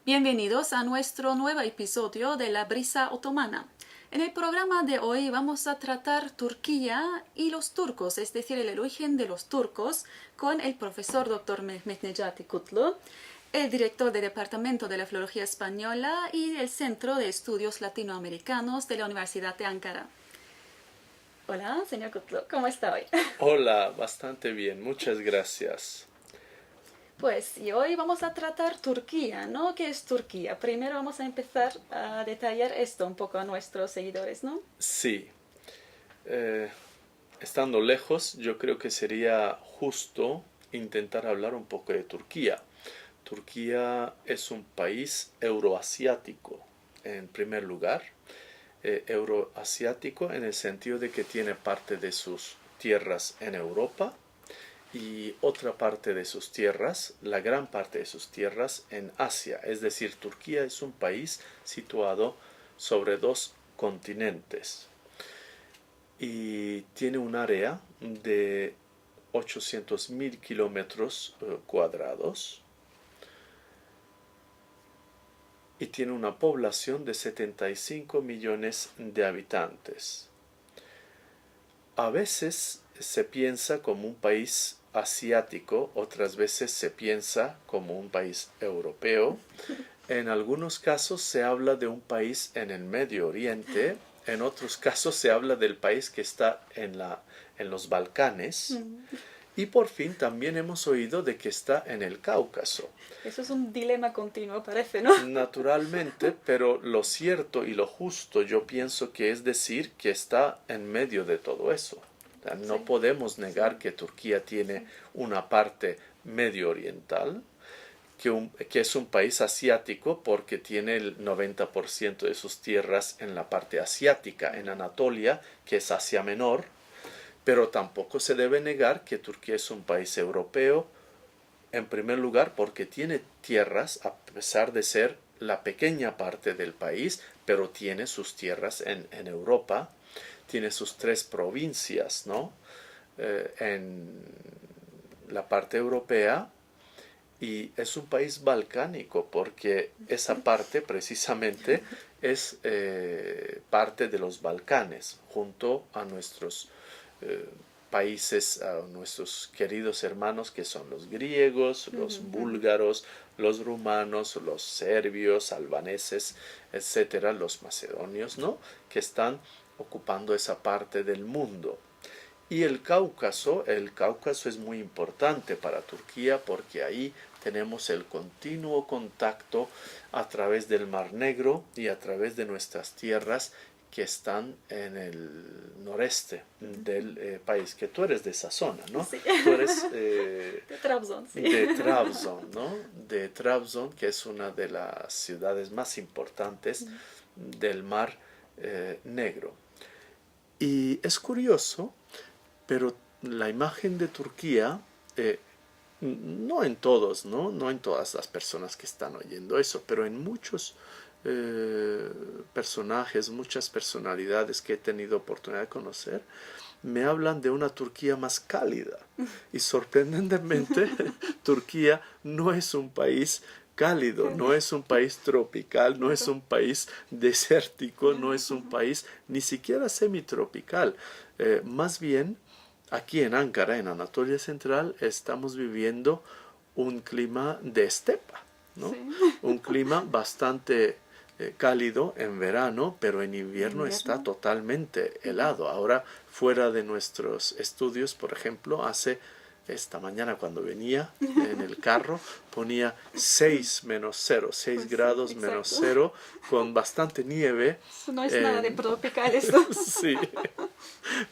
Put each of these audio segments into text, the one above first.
Bienvenidos a nuestro nuevo episodio de La Brisa Otomana. En el programa de hoy vamos a tratar Turquía y los turcos, es decir, el origen de los turcos, con el profesor Dr. Mehmet Necati Kutlu, el director del Departamento de la Filología Española y el Centro de Estudios Latinoamericanos de la Universidad de Ankara. Hola, señor Kutlu, ¿cómo está hoy? Hola, bastante bien, muchas gracias. Pues, y hoy vamos a tratar Turquía, ¿no? ¿Qué es Turquía? Primero vamos a empezar a detallar esto un poco a nuestros seguidores, ¿no? Sí, eh, estando lejos, yo creo que sería justo intentar hablar un poco de Turquía. Turquía es un país euroasiático, en primer lugar. Euroasiático en el sentido de que tiene parte de sus tierras en Europa y otra parte de sus tierras, la gran parte de sus tierras en Asia. Es decir, Turquía es un país situado sobre dos continentes y tiene un área de 800.000 kilómetros cuadrados y tiene una población de 75 millones de habitantes. A veces se piensa como un país asiático, otras veces se piensa como un país europeo. En algunos casos se habla de un país en el Medio Oriente, en otros casos se habla del país que está en los Balcanes. Y por fin también hemos oído de que está en el Cáucaso. Eso es un dilema continuo, parece, ¿no? Naturalmente, pero lo cierto y lo justo yo pienso que es decir que está en medio de todo eso. O sea, no Sí. podemos negar que Turquía tiene una parte medio oriental, que es un país asiático porque tiene el 90% de sus tierras en la parte asiática, en Anatolia, que es Asia Menor, pero tampoco se debe negar que Turquía es un país europeo, en primer lugar porque tiene tierras, a pesar de ser la pequeña parte del país, pero tiene sus tierras en Europa, tiene sus tres provincias, ¿no? En la parte europea, y es un país balcánico porque esa parte precisamente es parte de los Balcanes, junto a nuestros países, a nuestros queridos hermanos que son los griegos, los búlgaros, los rumanos, los serbios, albaneses, etcétera, los macedonios, ¿no? Que están ocupando esa parte del mundo. Y el Cáucaso es muy importante para Turquía porque ahí tenemos el continuo contacto a través del Mar Negro y a través de nuestras tierras que están en el noreste del país, que tú eres de esa zona, ¿no? Sí. Tú eres De Trabzon, sí. de Trabzon, ¿no? De Trabzon, que es una de las ciudades más importantes del Mar Negro. Y es curioso, pero la imagen de Turquía, no en todos, ¿no? No en todas las personas que están oyendo eso, pero en muchos personajes, muchas personalidades que he tenido oportunidad de conocer, me hablan de una Turquía más cálida. Y sorprendentemente, Turquía no es un país cálido, no es un país tropical, no es un país desértico, no es un país ni siquiera semitropical. Más bien, aquí en Ankara, en Anatolia Central, estamos viviendo un clima de estepa, ¿no? Sí. Un clima bastante cálido en verano, pero en invierno está totalmente helado. Ahora, fuera de nuestros estudios, por ejemplo, esta mañana cuando venía en el carro, ponía 6 menos 0, 6 Pues grados sí, menos exacto. 0, con bastante nieve. Eso no es nada de tropical esto. Sí,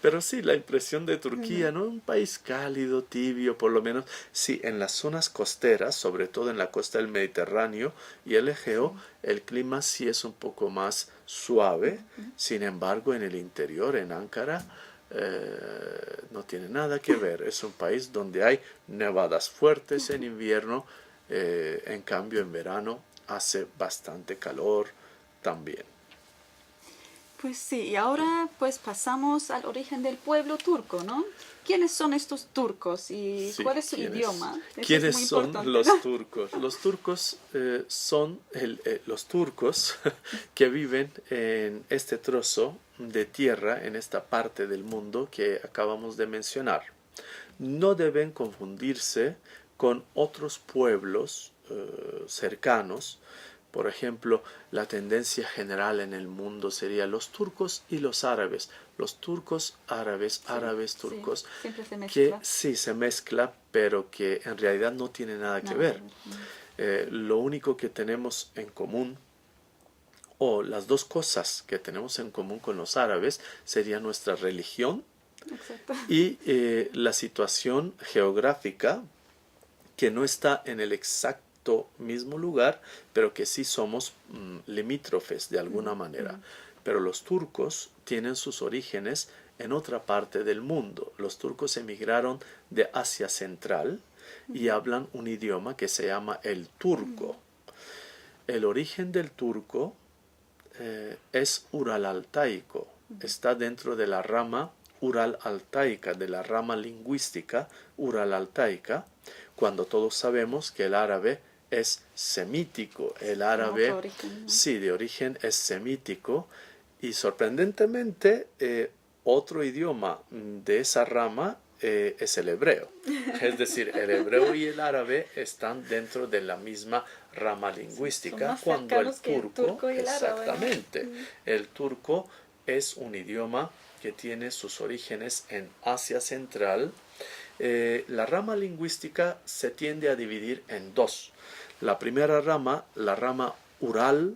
pero sí, la impresión de Turquía, ¿no? Un país cálido, tibio, por lo menos, sí, en las zonas costeras, sobre todo en la costa del Mediterráneo y el Egeo, el clima sí es un poco más suave. Sin embargo, en el interior, en Ankara, no tiene nada que ver. Es un país donde hay nevadas fuertes en invierno, en cambio en verano hace bastante calor también. Pues sí, y ahora pues pasamos al origen del pueblo turco, ¿no? ¿Quiénes son estos turcos y Sí, cuál es su idioma? Eso es ¿quiénes muy son importante, los ¿no? turcos? Los turcos son los turcos que viven en este trozo de tierra, en esta parte del mundo que acabamos de mencionar. No deben confundirse con otros pueblos cercanos. Por ejemplo, la tendencia general en el mundo sería los turcos y los árabes. Los turcos, árabes, Sí, árabes, sí, turcos, siempre se que mezcla. sí se mezcla, pero que en realidad no tiene nada que Nada que ver. ver. Lo único que tenemos en común, o las dos cosas que tenemos en común con los árabes, sería nuestra religión Exacto. y la situación geográfica, que no está en el exacto mismo lugar, pero que sí somos limítrofes de alguna manera. Pero los turcos tienen sus orígenes en otra parte del mundo. Los turcos emigraron de Asia Central y hablan un idioma que se llama el turco. El origen del turco es ural-altaico. Está dentro de la rama ural-altaica, de la rama lingüística ural-altaica, cuando todos sabemos que el árabe es semítico. El Tiene otro árabe, origen, ¿no? sí, de origen es semítico, y sorprendentemente otro idioma de esa rama es el hebreo. Es decir, el hebreo y el árabe están dentro de la misma rama lingüística, Son más cuando el cercanos que el turco y el árabe, ¿no? exactamente, el turco es un idioma que tiene sus orígenes en Asia Central. La rama lingüística se tiende a dividir en dos. La primera rama, la rama Ural,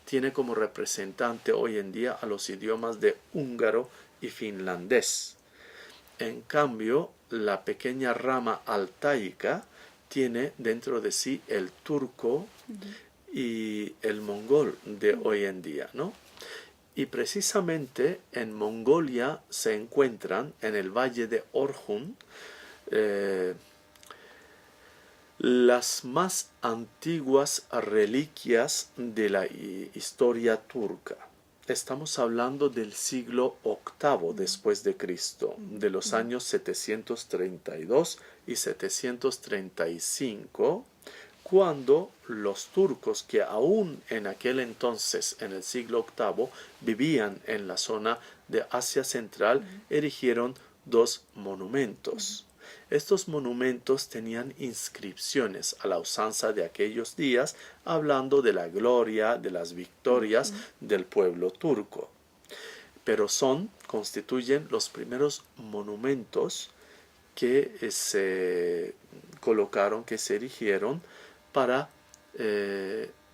tiene como representante hoy en día a los idiomas de húngaro y finlandés. En cambio, la pequeña rama altaica tiene dentro de sí el turco y el mongol de hoy en día, ¿no? Y precisamente en Mongolia se encuentran, en el valle de Orhun, eh, las más antiguas reliquias de la historia turca. Estamos hablando del siglo VIII después de Cristo, de los años 732 y 735, cuando los turcos, que aún en aquel entonces, en el siglo VIII, vivían en la zona de Asia Central, erigieron dos monumentos. Estos monumentos tenían inscripciones a la usanza de aquellos días, hablando de la gloria, de las victorias del pueblo turco. Pero constituyen los primeros monumentos que se colocaron, que se erigieron para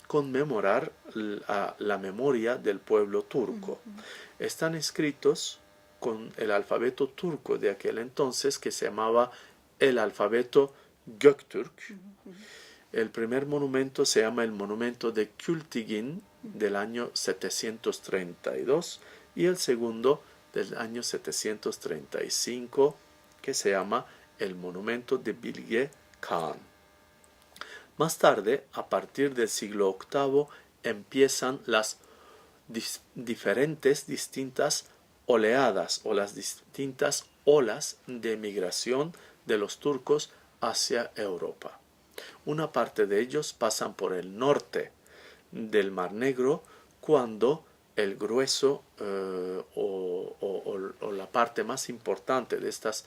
conmemorar la memoria del pueblo turco. Están escritos con el alfabeto turco de aquel entonces, que se llamaba el alfabeto Göktürk. El primer monumento se llama el monumento de Kültigin del año 732 y el segundo del año 735, que se llama el monumento de Bilge Khan. Más tarde, a partir del siglo VIII, empiezan las distintas oleadas o las distintas olas de migración de los turcos hacia Europa. Una parte de ellos pasan por el norte del Mar Negro, cuando el grueso o la parte más importante de estas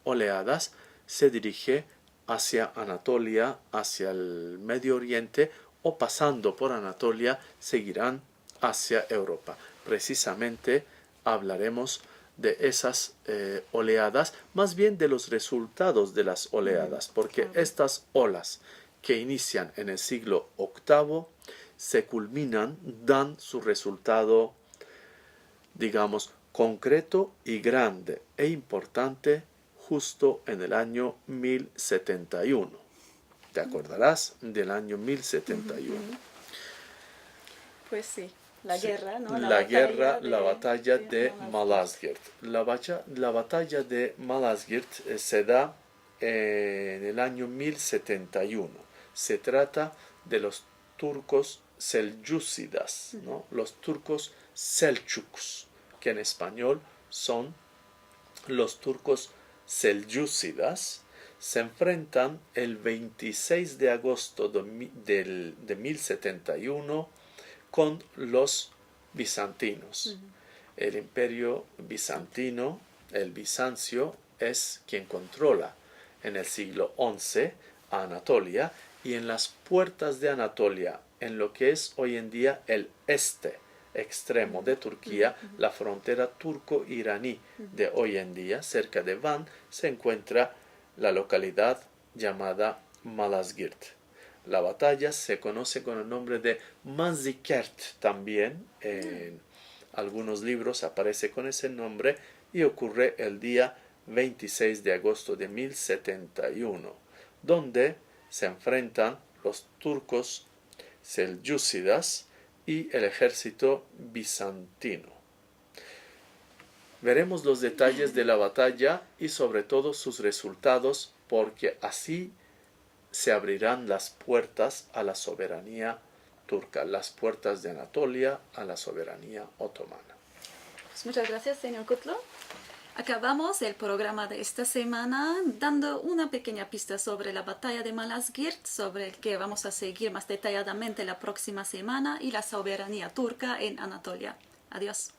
oleadas se dirige hacia Anatolia, hacia el Medio Oriente, o pasando por Anatolia seguirán hacia Europa. Precisamente hablaremos de esas oleadas, más bien de los resultados de las oleadas, porque estas olas que inician en el siglo VIII se culminan, dan su resultado, digamos, concreto y grande e importante justo en el año 1071. ¿Te acordarás del año 1071? Pues sí, la guerra, ¿no? La batalla de Malazgirt. La batalla de Malazgirt se da en el año 1071. Se trata de los turcos selyúcidas, ¿no? Los turcos selçuks, que en español son los turcos selyúcidas, se enfrentan el 26 de agosto de 1071 con los bizantinos. El imperio bizantino, el Bizancio, es quien controla en el siglo XI a Anatolia, y en las puertas de Anatolia, en lo que es hoy en día el este extremo de Turquía, la frontera turco-iraní de hoy en día, cerca de Van, se encuentra la localidad llamada Malazgirt. La batalla se conoce con el nombre de Manzikert también. En algunos libros aparece con ese nombre y ocurre el día 26 de agosto de 1071, donde se enfrentan los turcos selyúcidas y el ejército bizantino. Veremos los detalles de la batalla y sobre todo sus resultados, porque así se abrirán las puertas a la soberanía turca, las puertas de Anatolia a la soberanía otomana. Pues muchas gracias, señor Kutlu. Acabamos el programa de esta semana dando una pequeña pista sobre la batalla de Malazgirt, sobre el que vamos a seguir más detalladamente la próxima semana, y la soberanía turca en Anatolia. Adiós.